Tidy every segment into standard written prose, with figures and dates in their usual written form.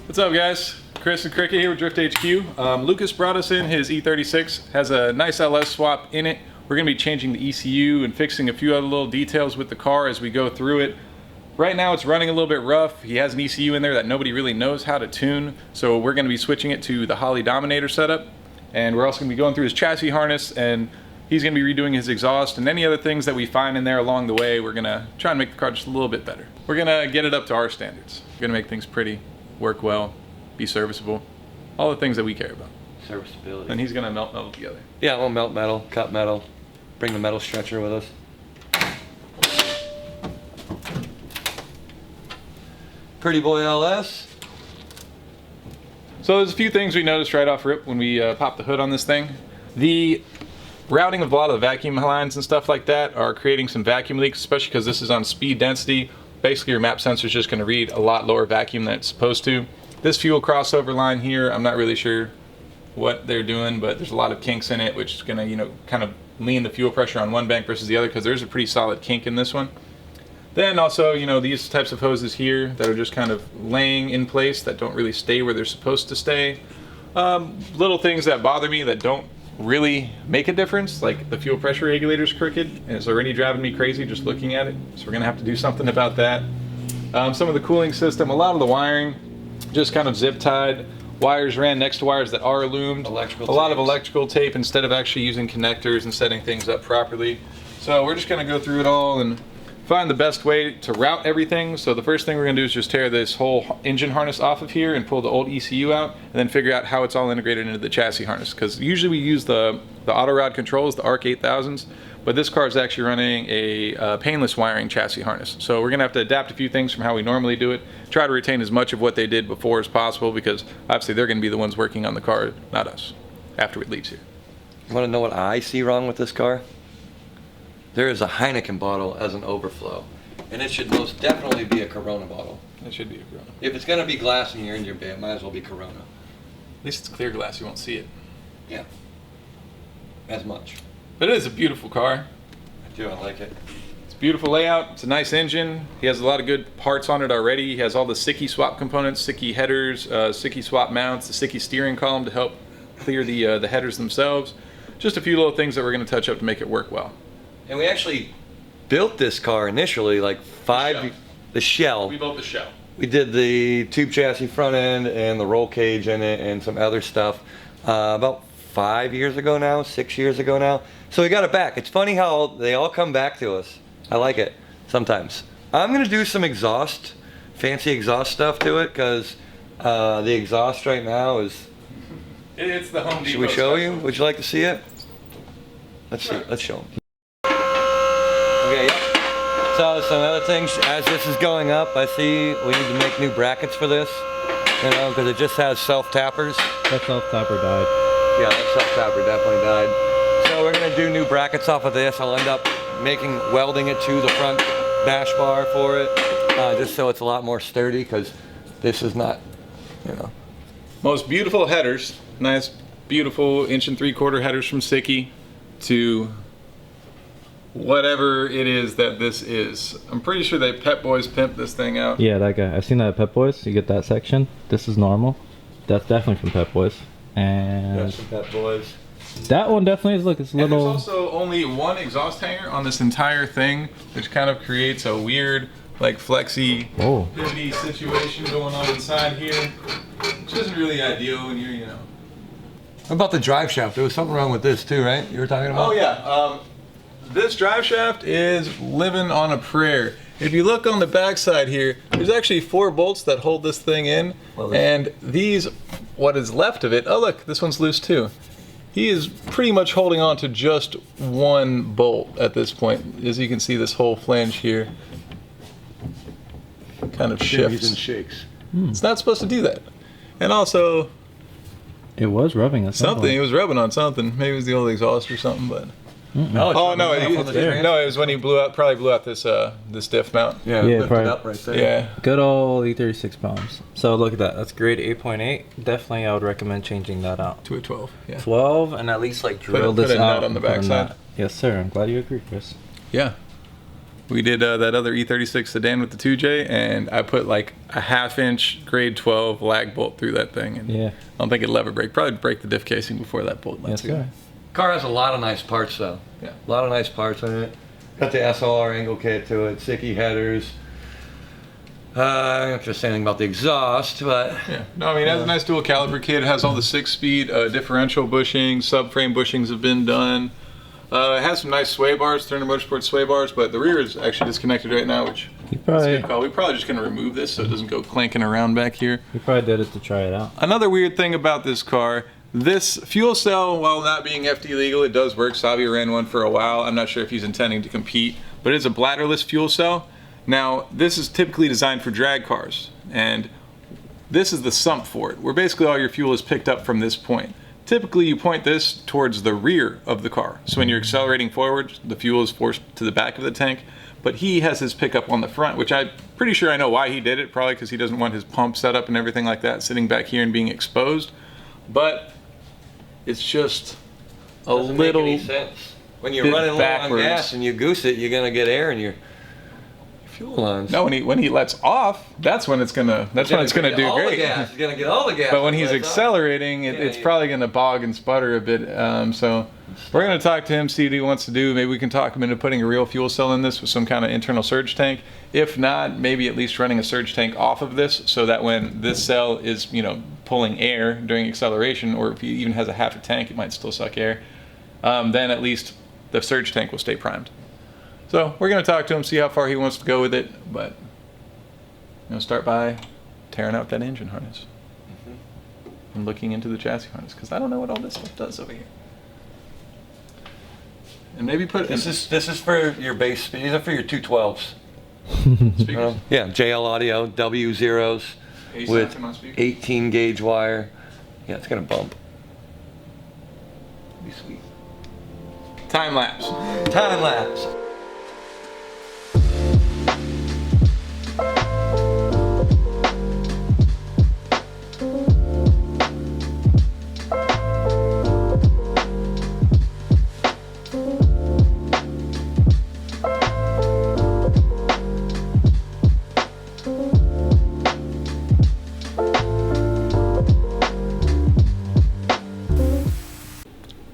What's up, guys? Chris and Crickett here with Drift HQ. Lukas brought us in his E36. Has a nice LS swap in it. We're going to be changing the ECU and fixing a few other little details with the car as we go through it. Right now it's running a little bit rough. He has an ECU in there that nobody really knows how to tune, so we're going to be switching it to the Holley Dominator setup. And we're also going to be going through his chassis harness, and he's going to be redoing his exhaust and any other things that we find in there along the way. We're going to try and make the car just a little bit better. We're going to get it up to our standards. We're going to make things pretty, work well, be serviceable, all the things that we care about. Serviceability. And he's going to melt metal together. Yeah, we'll melt metal, cut metal, bring the metal stretcher with us. Pretty boy LS. So there's a few things we noticed right off rip when we popped the hood on this thing. The routing of a lot of the vacuum lines and stuff like that are creating some vacuum leaks, especially because this is on speed density. Basically your map sensor is just going to read a lot lower vacuum than it's supposed to. This fuel crossover line here, I'm not really sure what they're doing, but there's a lot of kinks in it, which is going to, you know, kind of lean the fuel pressure on one bank versus the other, because there's a pretty solid kink in this one. Then also, you know, these types of hoses here that are just kind of laying in place that don't really stay where they're supposed to stay. Little things that bother me that don't really make a difference, like the fuel pressure regulator's crooked, and it's already driving me crazy just looking at it, so we're gonna have to do something about that. Some of the cooling system, a lot of the wiring just kind of zip tied. Wires ran next to wires that are loomed. A lot of electrical tape instead of actually using connectors and setting things up properly. So we're just gonna go through it all and find the best way to route everything. So the first thing we're gonna do is just tear this whole engine harness off of here and pull the old ECU out, and then figure out how it's all integrated into the chassis harness. Because usually we use the auto rod controls, the ARC 8000s, but this car is actually running a painless wiring chassis harness. So we're gonna have to adapt a few things from how we normally do it, try to retain as much of what they did before as possible, because obviously they're gonna be the ones working on the car, not us, after it leaves here. You wanna know what I see wrong with this car? There is a Heineken bottle as an overflow, and it should most definitely be a Corona bottle. It should be a Corona. If it's gonna be glass in your engine bay, it might as well be Corona. At least it's clear glass, you won't see it. Yeah, as much. But it is a beautiful car. I do, I like it. It's a beautiful layout, it's a nice engine. He has a lot of good parts on it already. He has all the Sicky swap components, Sicky headers, Sicky swap mounts, the Sicky steering column to help clear the headers themselves. Just a few little things that we're gonna touch up to make it work well. And we actually built this car initially, like the shell. We built the shell. We did the tube chassis front end and the roll cage in it and some other stuff about 5 years ago now, 6 years ago now. So we got it back. It's funny how they all come back to us. I like it sometimes. I'm gonna do some exhaust, fancy exhaust stuff to it, because the exhaust right now is... It's the Home Depot. Should we show you? Would you like to see it? Let's see, let's show them. Okay, yep. So some other things, as this is going up, I see we need to make new brackets for this, you know, because it just has self-tappers. That self-tapper died. Yeah, that self-tapper definitely died. So we're gonna do new brackets off of this. I'll end up welding it to the front dash bar for it, just so it's a lot more sturdy, because this is not, you know. Most beautiful headers. Nice, beautiful 1 3/4 headers from Sicky to whatever it is that this is. I'm pretty sure they Pep Boys pimped this thing out. Yeah, that guy. I've seen that at Pep Boys. You get that section. This is normal. That's definitely from Pep Boys. And That's from Pep Boys. that one definitely is, look, it's a little... And there's also only one exhaust hanger on this entire thing, which kind of creates a weird, like, flexy, pivoty situation going on inside here, which isn't really ideal when you're, you know. What about the drive shaft? There was something wrong with this too, right? You were talking about? Oh yeah, this drive shaft is living on a prayer. If you look on the back side here, there's actually 4 bolts that hold this thing in, and these, what is left of it, oh look, this one's loose too. He is pretty much holding on to just one bolt at this point. As you can see, this whole flange here kind of shifts. And shakes. It's not supposed to do that. And also, it was rubbing on something. It was rubbing on something. Maybe it was the old exhaust or something, but No, Oh no, it no, it was when he probably blew out this this diff mount. Yeah, Yeah, lift probably. it up right there. Yeah. Good old E36 pounds. So look at that. That's grade 8.8. Definitely, I would recommend changing that out. To a 12. Yeah. 12, and at least like drill put this a nut out on the and put a backside. nut. Yes, sir. I'm glad you agree, Chris. Yeah. We did that other E36 sedan with the 2J, and I put like a 1/2 inch grade 12 lag bolt through that thing. And Yeah. I don't think it'll ever break. Probably break the diff casing before that bolt Yes, lets sir. Car has a lot of nice parts though. Yeah. A lot of nice parts in it. Got the SLR angle kit to it, Sicky headers. I'm not just saying anything about the exhaust, but Yeah. No, I mean, it has a nice dual caliper kit. It has all the 6-speed differential bushings. Subframe bushings have been done. It has some nice sway bars, Turner Motorsport sway bars, but the rear is actually disconnected right now, which You is a probably, good call. We're probably just going to remove this so it doesn't go clanking around back here. you probably did it to try it out. Another weird thing about this car, this fuel cell, while not being FD legal, it does work. Savio ran one for a while. I'm not sure if he's intending to compete, but it's a bladderless fuel cell. Now, this is typically designed for drag cars, and this is the sump for it, where basically all your fuel is picked up from this point. Typically, you point this towards the rear of the car. So when you're accelerating forward, the fuel is forced to the back of the tank. But he has his pickup on the front, which I'm pretty sure I know why he did it. Probably because he doesn't want his pump set up and everything like that sitting back here and being exposed. But it's just a doesn't make little any sense. When you're bit running low on backwards. gas and you goose it, you're gonna get air in your fuel lines. No, when he lets off, that's when it's gonna do all great. The gas. He's gonna get all the gas. But when he's lets off. accelerating, it's probably going to bog and sputter a bit. So we're going to talk to him, see what he wants to do. Maybe we can talk him into putting a real fuel cell in this with some kind of internal surge tank. If not, maybe at least running a surge tank off of this so that when this cell is, pulling air during acceleration, or if he even has a 1/2 a tank, it might still suck air. Then at least the surge tank will stay primed. So we're going to talk to him, see how far he wants to go with it. But start by tearing out that engine harness and looking into the chassis harness, because I don't know what all this stuff does over here. And maybe put This is for your base. These are for your 212s. speakers. Yeah, JL audio, W zeros with 18 gauge wire. Yeah, it's gonna bump. Be sweet. Time lapse. Time lapse.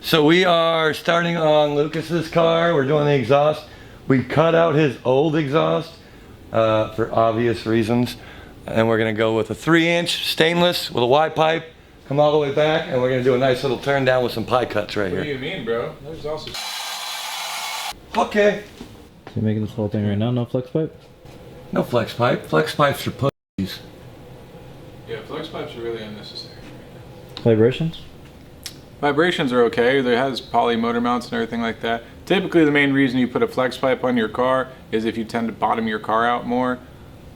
So we are starting on Lucas's car. We're doing the exhaust. We cut out his old exhaust for obvious reasons. And we're gonna go with a 3-inch stainless with a Y pipe, come all the way back, and we're gonna do a nice little turn down with some pie cuts right What do here. you mean, bro? There's also... Okay. So you're making this whole thing right now, no flex pipe? No flex pipe. Flex pipes are pussies. Yeah, flex pipes are really unnecessary. Vibrations? Vibrations are okay. There has poly motor mounts and everything like that. Typically, the main reason you put a flex pipe on your car is if you tend to bottom your car out more.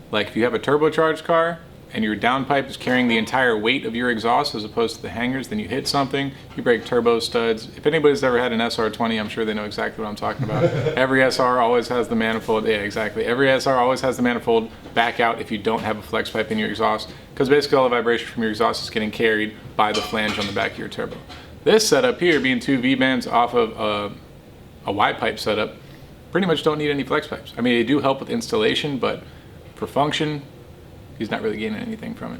Like if you have a turbocharged car and your downpipe is carrying the entire weight of your exhaust as opposed to the hangers, then you hit something, you break turbo studs. If anybody's ever had an SR20, I'm sure they know exactly what I'm talking about. Every SR always has the manifold, yeah, exactly. Every SR always has the manifold back out if you don't have a flex pipe in your exhaust, because basically all the vibration from your exhaust is getting carried by the flange on the back of your turbo. This setup here, being 2 V-bands off of a Y-pipe setup, pretty much don't need any flex pipes. I mean, they do help with installation, but for function, he's not really gaining anything from it.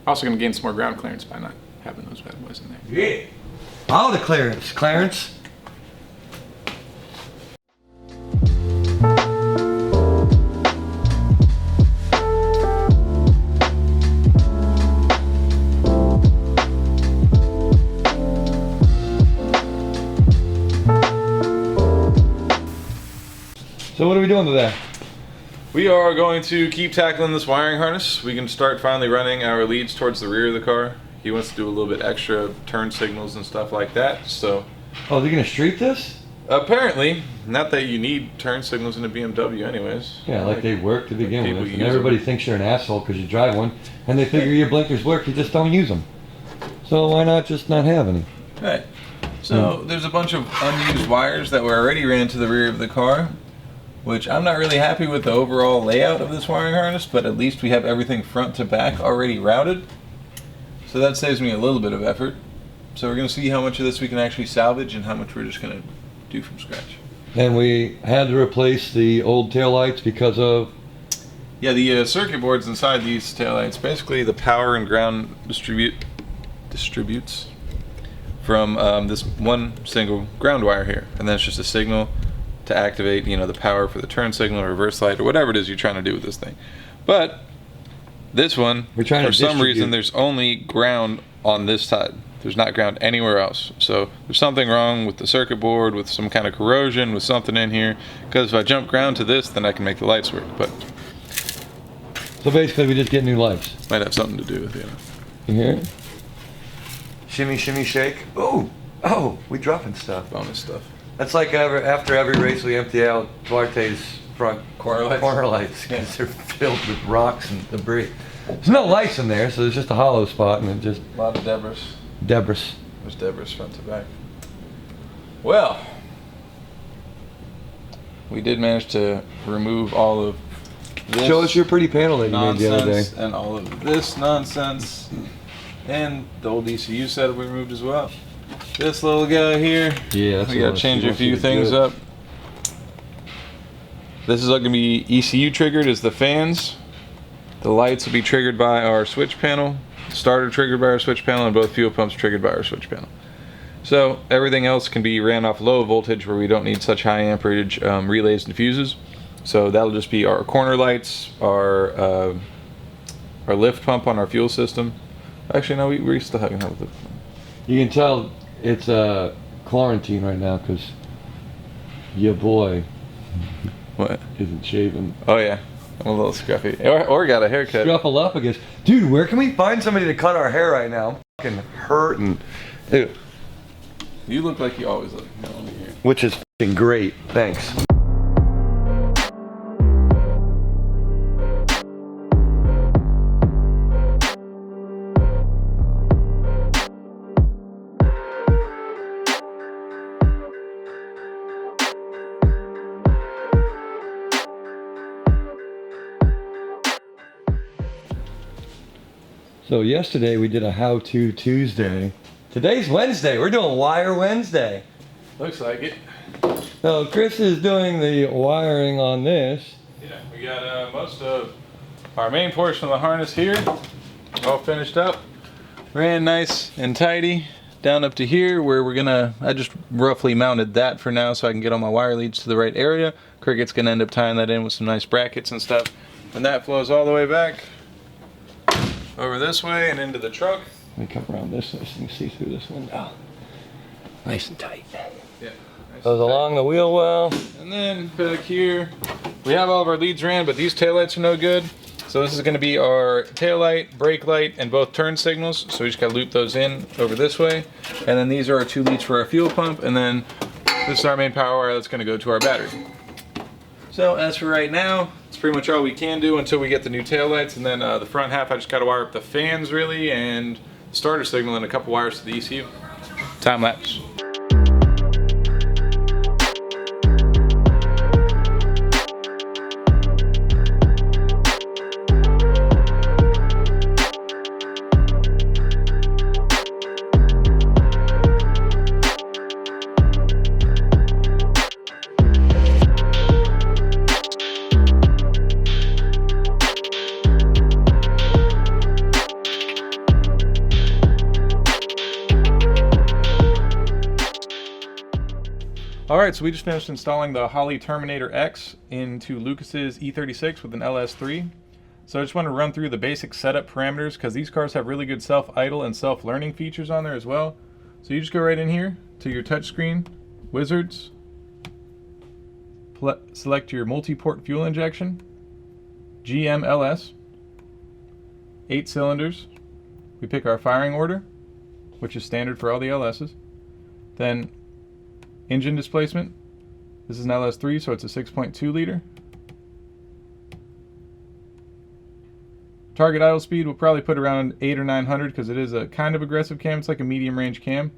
Also going to gain some more ground clearance by not having those bad boys in there. Yeah. All the clearance, Clarence. So what are we doing today? We are going to keep tackling this wiring harness. We can start finally running our leads towards the rear of the car. He wants to do a little bit extra turn signals and stuff like that. So Oh, they're gonna street this? apparently, not that you need turn signals in a BMW anyways. Yeah, like they work to begin people with. And use everybody them. thinks you're an asshole because you drive one, and they figure your blinkers work, you just don't use them. So why not just not have any? Right. So there's a bunch of unused wires that were already ran to the rear of the car, which I'm not really happy with the overall layout of this wiring harness, but at least we have everything front to back already routed. So that saves me a little bit of effort. So we're going to see how much of this we can actually salvage and how much we're just going to do from scratch. And we had to replace the old taillights because of... Yeah, the circuit boards inside these taillights, basically the power and ground distributes from this one single ground wire here, and then it's just a signal to activate, you know, the power for the turn signal or reverse light or whatever it is you're trying to do with this thing. But this one, we're trying for to some reason, there's only ground on this side. There's not ground anywhere else. So there's something wrong with the circuit board, with some kind of corrosion, with something in here. Because if I jump ground to this, then I can make the lights work. But so basically, we just get new lights. Might have something to do with it. You hear it? Shimmy, shimmy, shake. Oh, we dropping stuff. Bonus stuff. That's like after every race we empty out Duarte's front corner lights because they're filled with rocks and debris. There's no lights in there, so there's just a hollow spot and it just... A lot of debris. There's debris front to back. Well, we did manage to remove all of this. Show us your pretty panel that you made the other day. And all of this nonsense. And the old ECU setup we removed as well. This little guy here. Yeah, that's we gotta change a few things up. This is going to be ECU triggered as the fans. The lights will be triggered by our switch panel. Starter triggered by our switch panel, and both fuel pumps triggered by our switch panel. So everything else can be ran off low voltage where we don't need such high amperage relays and fuses. So that'll just be our corner lights, our lift pump on our fuel system. Actually, no, we still haven't had the. You can tell it's quarantine right now because your boy What? isn't shaving. Oh yeah, I'm a little scruffy. Or got a haircut. Scruffalophagus. Dude, where can we find somebody to cut our hair right now? I'm fucking hurting. Dude. You look like you always look. No, let me hear. Which is fucking great. Thanks. So yesterday we did a how-to Tuesday. Today's Wednesday. We're doing Wire Wednesday. Looks like it. So Chris is doing the wiring on this. Yeah, we got most of our main portion of the harness here all finished up. Ran nice and tidy down up to here where we're gonna, I just roughly mounted that for now so I can get all my wire leads to the right area. Crickett's gonna end up tying that in with some nice brackets and stuff. And that flows all the way back over this way and into the truck. Let me come around this so you can see through this window. Nice and tight. Yeah. Nice Goes along the wheel well. And then back here, we have all of our leads ran, but these taillights are no good. So this is going to be our taillight, brake light, and both turn signals. So we just got to loop those in over this way. And then these are our two leads for our fuel pump. And then this is our main power wire that's going to go to our battery. So as for right now, it's pretty much all we can do until we get the new taillights. And then the front half, I just got to wire up the fans really and starter signal and a couple wires to the ECU. Time lapse. Alright, so we just finished installing the Holley Terminator X into Lukas's E36 with an LS3. So I just want to run through the basic setup parameters because these cars have really good self-idle and self-learning features on there as well. So you just go right in here to your touchscreen, wizards, select your multi-port fuel injection, GMLS, 8 cylinders. We pick our firing order, which is standard for all the LS's. Then engine displacement. This is an LS3, so it's a 6.2 liter. Target idle speed we'll probably put around 800 or 900 because it is a kind of aggressive cam. It's like a medium range cam.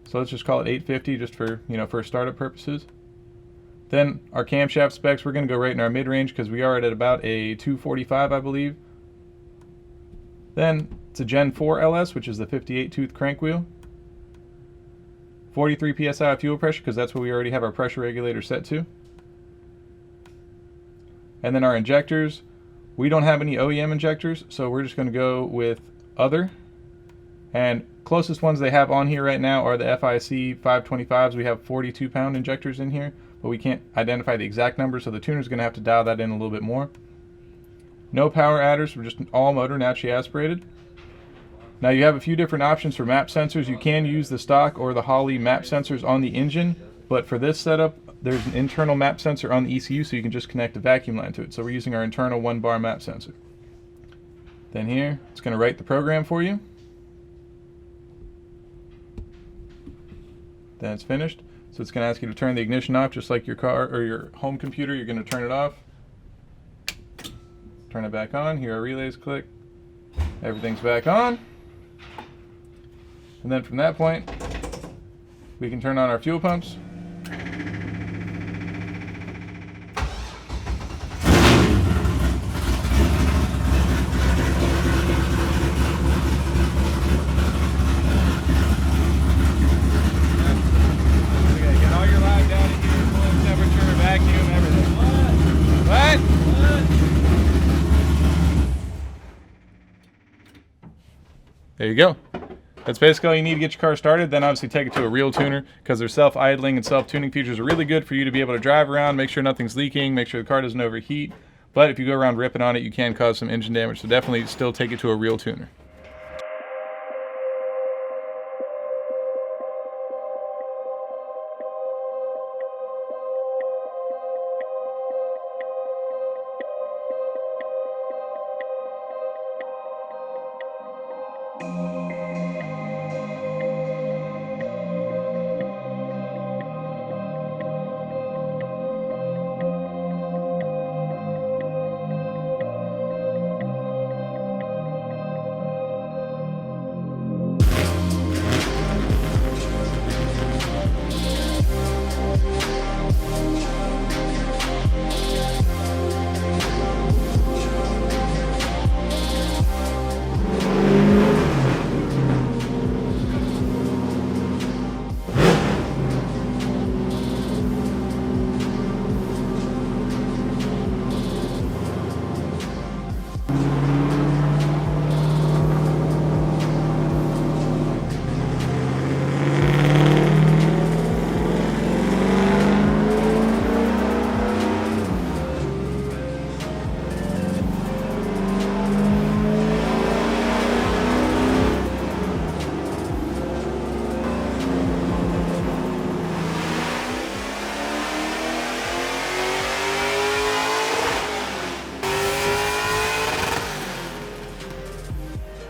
So let's just call it 850 just for, for startup purposes. Then our camshaft specs, we're going to go right in our mid-range because we are at about a 245, I believe. Then it's a Gen 4 LS, which is the 58 tooth crank wheel. 43 psi of fuel pressure because that's what we already have our pressure regulator set to. And then our injectors, we don't have any OEM injectors, so we're just going to go with other. And closest ones they have on here right now are the FIC 525s. We have 42 pound injectors in here, but we can't identify the exact number, so the tuner's going to have to dial that in a little bit more. No power adders, we're just all motor naturally aspirated. Now you have a few different options for map sensors. You can use the stock or the Holley map sensors on the engine, but for this setup, there's an internal map sensor on the ECU, so you can just connect a vacuum line to it. So we're using our internal 1-bar map sensor. Then here, it's going to write the program for you. Then it's finished. So it's going to ask you to turn the ignition off, just like your car or your home computer. You're going to turn it off. Turn it back on. Here are relays, click. Everything's back on. And then from that point, we can turn on our fuel pumps. Get all your live data here, full temperature, vacuum, everything. What? There you go. That's basically all you need to get your car started. Then obviously take it to a real tuner because their self-idling and self-tuning features are really good for you to be able to drive around, make sure nothing's leaking, make sure the car doesn't overheat. But if you go around ripping on it, you can cause some engine damage. So definitely still take it to a real tuner.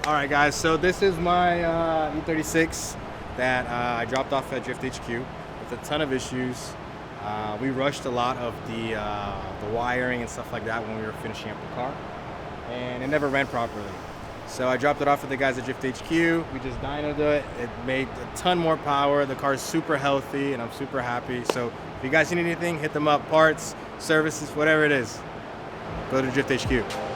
Alright guys, so this is my E36 that I dropped off at Drift HQ with a ton of issues. We rushed a lot of the wiring and stuff like that when we were finishing up the car, and it never ran properly. So I dropped it off with the guys at Drift HQ. We just dynoed it. It made a ton more power. The car is super healthy and I'm super happy. So if you guys need anything, hit them up, parts, services, whatever it is. Go to Drift HQ.